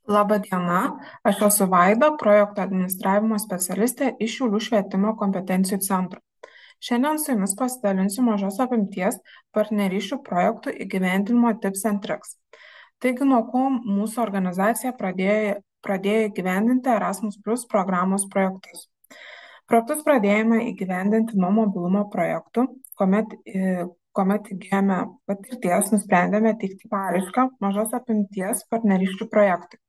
Laba diena, aš esu Vaida, projekto administravimo specialistė iš Šiaulių švietimo kompetencijų centro. Šiandien su jumis pasidalinsiu mažos apimties partnerysčių projektų įgyvendinimo tips and tricks. Taigi, nuo ko mūsų organizacija pradėjo įgyvendinti Erasmus Plus programos projektus. Projektus pradėjome įgyvendinti nuo mobilumo projektų, kuomet įgijome patirties, nusprendėme teikti paraišką mažos apimties partnerysčių projektui.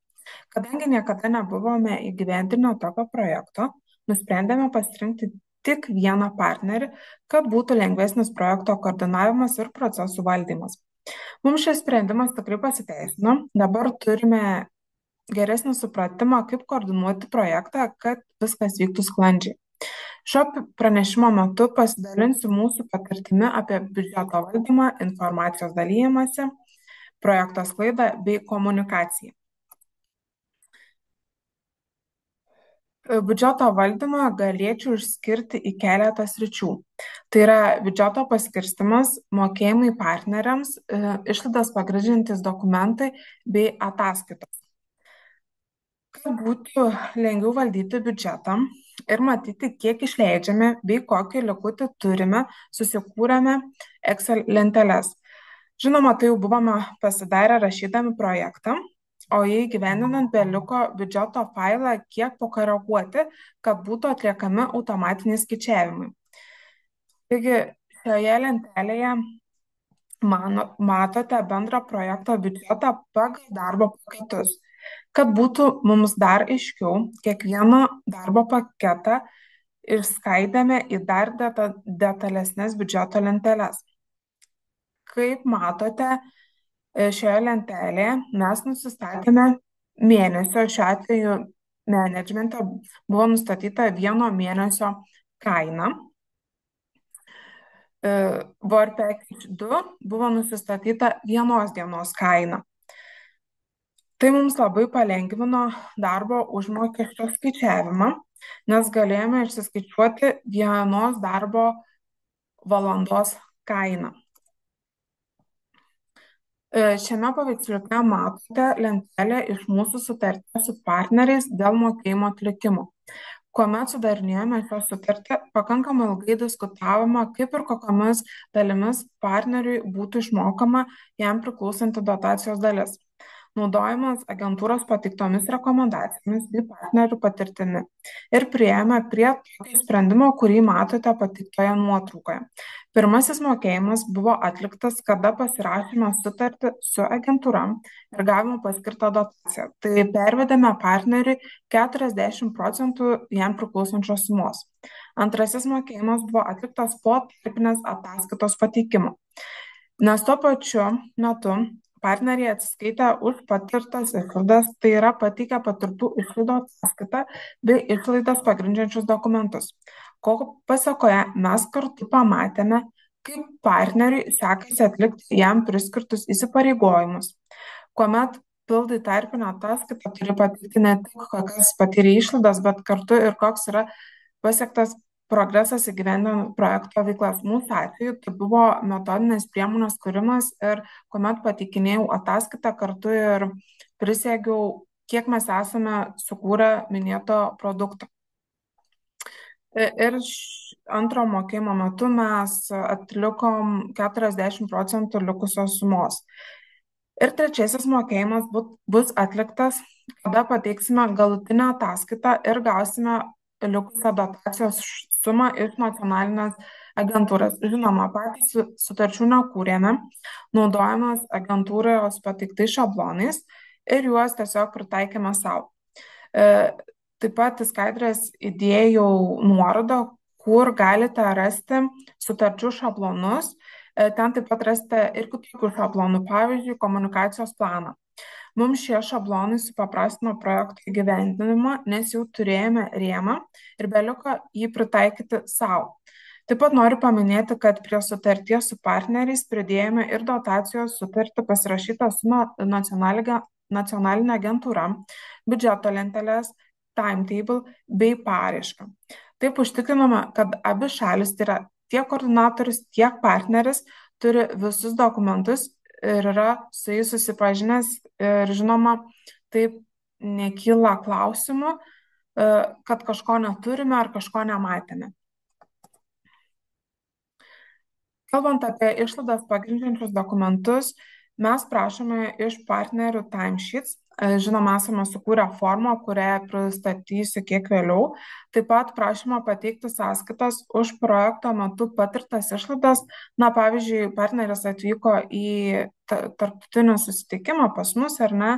Kadangi niekada nebuvome įgyvendinę tokio projekto, nusprendėme pasirinkti tik vieną partnerį, kad būtų lengvesnis projekto koordinavimas ir procesų valdymas. Mums šis sprendimas tikrai pasiteisino. Dabar turime geresnį supratimą, kaip koordinuoti projektą, kad viskas vyktų sklandžiai. Šio pranešimo metu pasidalinsiu mūsų patirtimi apie biudžeto valdymą, informacijos dalyjimąsi, projekto sklaidą bei komunikaciją. Biudžeto valdymą galėčiau išskirti į keletą sričių. Tai yra biudžeto paskirstymas, mokėjimai partneriams, išlaidas pagrindžiantys dokumentai bei ataskaitos. Kad būtų lengviau valdyti biudžetą ir matyti, kiek išleidžiame bei kokį likutį turime, susikūrėme Excel lenteles. Žinoma, tai jau buvome pasidarę rašydami projektą, o jį įgyvendinant beliko biudžeto failą kiek pakoreguoti, kad būtų atliekami automatiniai skaičiavimai. Taigi, šioje lentelėje matote bendrą projekto biudžetą pagal darbo paketus. Kad būtų mums dar aiškiau, kiekvieną darbo paketą išskaidėme į dar detalesnes biudžeto lenteles. Kaip matote, šioje lentelėje mes nusistatėme mėnesio, šiuo atveju menedžmente buvo nustatyta vieno mėnesio kaina. War Package 2 buvo nusistatyta vienos dienos kaina. Tai mums labai palengvino darbo užmokesčio skaičiavimą, nes galėjome išsiskaičiuoti vienos darbo valandos kainą. Šiame paveiksliuke matote lentelę iš mūsų sutarties su partneriais dėl mokėjimo atlikimo. Kuomet sudarinėjome šią sutartį, pakankamai ilgai diskutavome, kaip ir kokiamis dalimis partneriui būtų išmokama jam priklausanti dotacijos dalis. Naudojamas agentūros pateiktomis rekomendacijomis bei partnerių patirtimi ir priėjome prie tokio sprendimo, kurį matote pateiktoje nuotraukoje. Pirmasis mokėjimas buvo atliktas, kada pasirašėme sutartį su agentūra ir gavome paskirtą dotaciją. Tai pervedėme partneriui 40% jam priklausančios sumos. Antrasis mokėjimas buvo atliktas po tarpinės ataskaitos pateikimo, nes tuo pačiu metu partneriai atsiskaitė už patirtas išlaidas, tai yra pateikę patirtų išlaidų ataskaitą bei išlaidas pagrindžiančius dokumentus. Ko pasekoje mes kartu pamatėme, kaip partneriui sekasi atlikti jam priskirtus įsipareigojimus. Kuomet pildai tarpinę ataskaitą, turi pateikti ne tik kokias patyrė išlaidas, bet kartu ir koks yra pasiektas progresas įgyvendinant projekto veiklas. Mūsų atveju tai buvo metodinės priemonės kūrimas ir kuomet pateikinėjau ataskaitą kartu ir prisiegiau, kiek mes esame sukūrę minėto produkto. Ir antro mokėjimo metu mes atlikom 40% likusios sumos. Ir trečiasis mokėjimas bus atliktas, kada pateiksime galutinę ataskaitą ir gausime likusią dotacijos sumą iš nacionalinės agentūros. Žinoma, patys sutarčių nekūrėme, naudojamės agentūros pateiktais šablonais ir juos tiesiog pritaikėme savo. Taip pat į skaidrės įdėjau nuorodą, kur galite rasti sutarčių šablonus. Ten taip pat rasite ir kitokių šablonų, pavyzdžiui, komunikacijos planą. Mums šie šablonai supaprastino projekto įgyvendinimą, nes jau turėjome rėmą ir beliko jį pritaikyti savo. Taip pat noriu paminėti, kad prie sutarties su partneriais pridėjome ir dotacijos sutartį pasirašytą su nacionalinė agentūra, biudžeto lenteles, timetable bei paraišką. Taip užtikrinama, kad abi šalis, tai yra tiek koordinatorius, tiek partneris, turi visus dokumentus ir yra su jais susipažinęs ir žinoma, taip nekyla klausimų, kad kažko neturime ar kažko nematėme. Kalbant apie išlaidas pagrindžiančius dokumentus, mes prašome iš partnerių timesheets. Žinoma, esame sukūrę formą, kurią pristatysiu kiek vėliau. Taip pat prašome pateikti sąskaitas už projekto metu patirtas išlaidas. Na, pavyzdžiui, partneris atvyko į tarptautinį susitikimą pas mus, ar ne,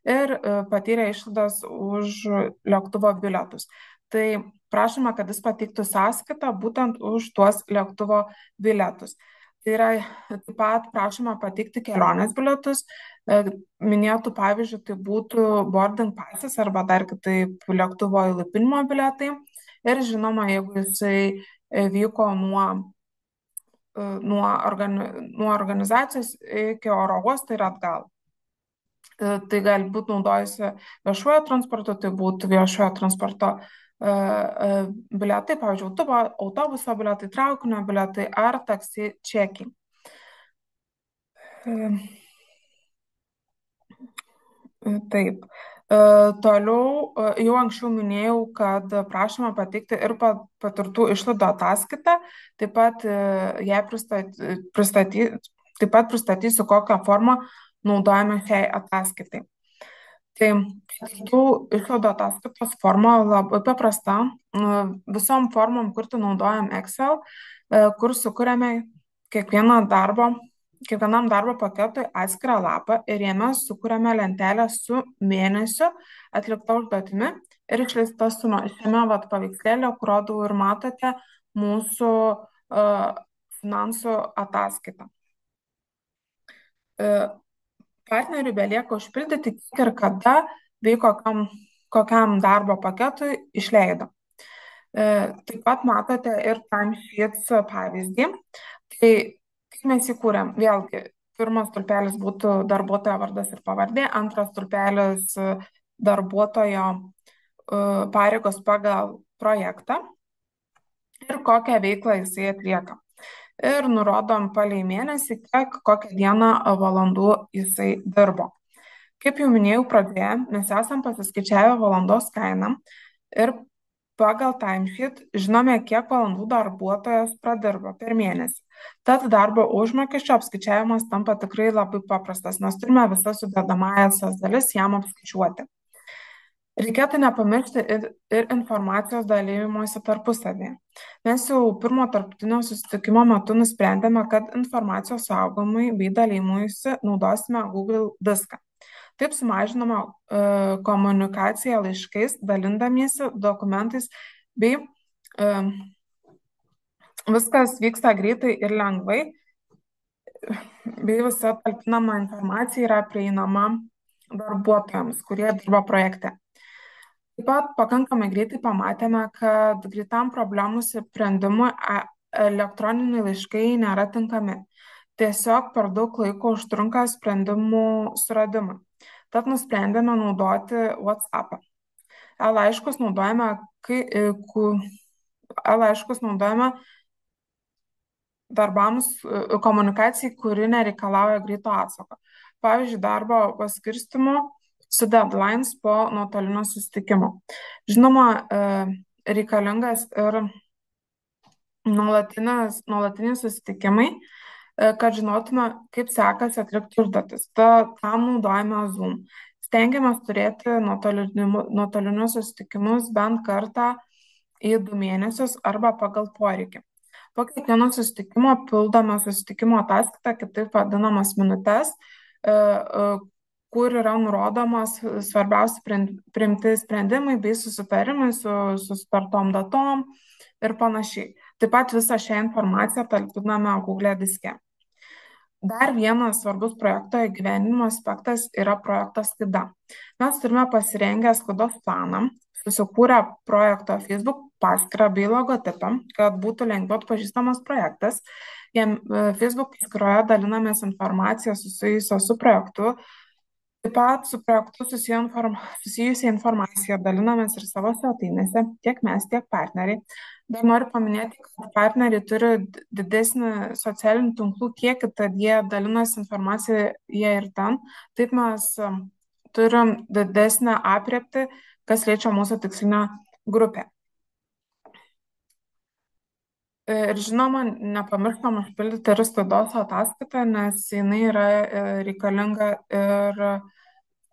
ir patyrė išlaidas už lėktuvo bilietus. Tai prašome, kad jis pateiktų sąskaitą būtent už tuos lėktuvo bilietus. Tai yra, taip pat prašoma pateikti kelionės bilietus. Minėtų pavyzdžių, tai būtų boarding pasas arba dar kitaip lėktuvo įlipinimo bilietai. Ir žinoma, jeigu jisai vyko nuo organizacijos iki oro uosto ir atgal. Tai gali būti naudojusi viešuojo transporto, tai būtų viešojo transporto bilietai, pavyzdžiui, autobuso bilietai, traukinio bilietai ar taksi čekiai. Taip. Toliau, jau anksčiau minėjau, kad prašoma pateikti ir patirtų išlaidų ataskaitą, taip pat pristatysiu, kokią formą naudojame šiai ataskaitai. Tai tų išlaidų ataskaitos forma labai paprasta. Visom formom kurti naudojam Excel, kur sukūrėme kiekvienam darbo paketui atskirą lapą ir jame sukūrėme lentelę su mėnesiu atlikta užduotimi ir išleista suma. Šiame paveikslėlė, kur rodau ir matote mūsų finansų ataskaitą. Partneriui belieka užpildyti, kiek ir kada bei kokiam darbo paketui išleido. Taip pat matote ir timesheets pavyzdį. Tai kaip mes įkūrėm? Vėlgi, pirmas stulpelis būtų darbuotojo vardas ir pavardė, antras stulpelis darbuotojo pareigos pagal projektą ir kokią veiklą jisai atlieka. Ir nurodom palei mėnesį, kokią dieną valandų jisai dirbo. Kaip jau minėjau pradžioje, mes esam pasiskaičiavę valandos kainą ir pagal timesheet žinome, kiek valandų darbuotojas pradirbo per mėnesį. Tad darbo užmokesčio apskaičiavimas tampa tikrai labai paprastas, nes turime visas sudedamąsias dalis jam apskaičiuoti. Reikėtų nepamiršti ir informacijos dalymosi tarpusavėje. Mes jau pirmo tarptautinio susitikimo metu nusprendėme, kad informacijos saugomui bei dalymuisi naudosime Google diską. Taip sumažinama komunikacija laiškais, dalindamiesi dokumentais, bei viskas vyksta greitai ir lengvai, bei visa talpinama informacija yra prieinama darbuotojams, kurie dirba projekte. Taip pat pakankamai greitai pamatėme, kad greitam problemų sprendimui elektroniniai laiškai nėra tinkami. Tiesiog per daug laiko užtrunka sprendimų suradimui. Tad nusprendėme naudoti WhatsApp'ą. E-laiškus naudojame darbams, komunikacijai, kuri nereikalauja greito atsako. Pavyzdžiui, darbo paskirstimo su deadlines po nuotolinio susitikimo. Žinoma, reikalingas ir nuolatiniai susitikimai, kad žinotume, kaip sekasi atlikti užduotis. Tam naudojame Zoom. Stengiamės turėti nuotolinius susitikimus bent kartą į 2 mėnesius arba pagal poreikį. Po kiekvieno susitikimo pildome susitikimo ataskaitą, kitaip vadinamas minutes, kur yra nurodomas svarbiausi priimti sprendimai bei susitarimai su susitartom datom ir panašiai. Taip pat visą šią informaciją talpiname Google diske. Dar vienas svarbus projekto įgyvendinimo aspektas yra projekto sklaida. Mes turime pasirengę sklaidos planą, susikūrę projekto Facebook paskyrą bei logotipą, kad būtų lengviau atpažįstamas projektas. Facebook paskyroje dalinamės informaciją susijusią su projektu. Taip pat su projektu susijusią informaciją dalinamės ir savo svetainėse, tiek mes, tiek partneriai. Dar noriu paminėti, kad partneriai turi didesnį socialinių tinklų kiekį, tad jie dalinasi informaciją jie ir ten. Taip mes turim didesnę aprėptį, kas liečia mūsų tikslinę grupę. Ir žinoma, nepamirštam užpildyti ir sklaidos ataskaitą, nes jinai yra reikalinga ir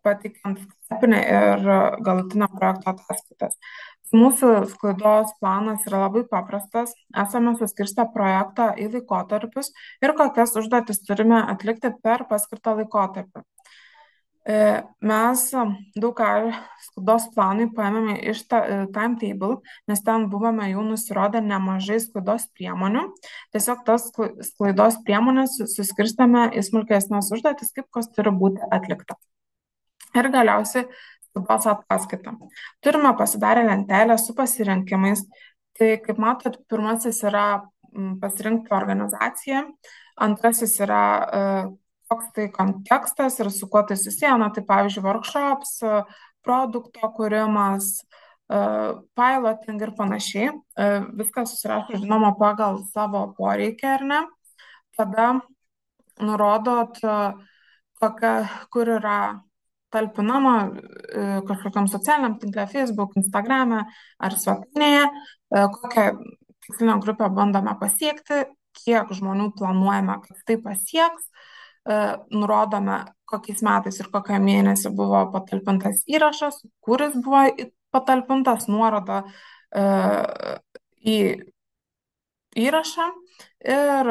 pateikiant tarpinę ir galutinę projekto ataskaitas. Mūsų sklaidos planas yra labai paprastas. Esame suskirstę projektą į laikotarpius ir kokias užduotis turime atlikti per paskirtą laikotarpį. Mes daug ką sklaidos planui paėmėme iš timetable, nes ten buvome jau nusirodę nemažai sklaidos priemonių. Tiesiog tas sklaidos priemonės suskirstame į smulkesnes užduotis, kaip kas turi būti atlikta. Ir galiausiai sklaidos ataskaita. Turime pasidarę lentelę su pasirinkimais. Tai, kaip matot, pirmasis yra pasirinkti organizaciją, antrasis yra koks tai kontekstas ir su kuo tai susiję, tai pavyzdžiui, workshops, produkto kūrimas, piloting ir panašiai. Viskas susirašo, žinoma, pagal savo poreikį, ar ne? Tada nurodot, kur yra talpinama kažkokiam socialiniam tinklė, Facebook, Instagrame ar svetainėje, kokią tikslinę grupę bandome pasiekti, kiek žmonių planuojame, kad tai pasieks. Nurodome, kokiais metais ir kokią mėnesį buvo patalpintas įrašas, kuris buvo patalpintas, nuoroda į įrašą ir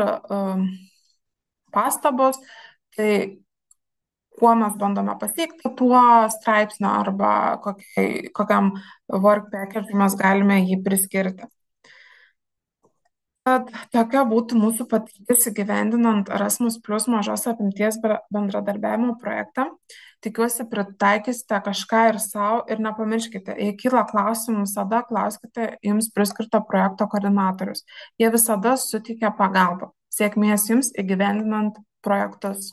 pastabos, tai kuo mes bandome pasiekti tuo straipsniu arba kokiam work package mes galime jį priskirti. Tad tokia būtų mūsų patirtis įgyvendinant Erasmus Plus mažos apimties bendradarbiavimo projektą. Tikiuosi pritaikysite kažką ir savo ir nepamirškite, jei kyla klausimų, visada klauskite jums priskirto projekto koordinatorius. Jie visada suteikia pagalbą. Sėkmės jums įgyvendinant projektus.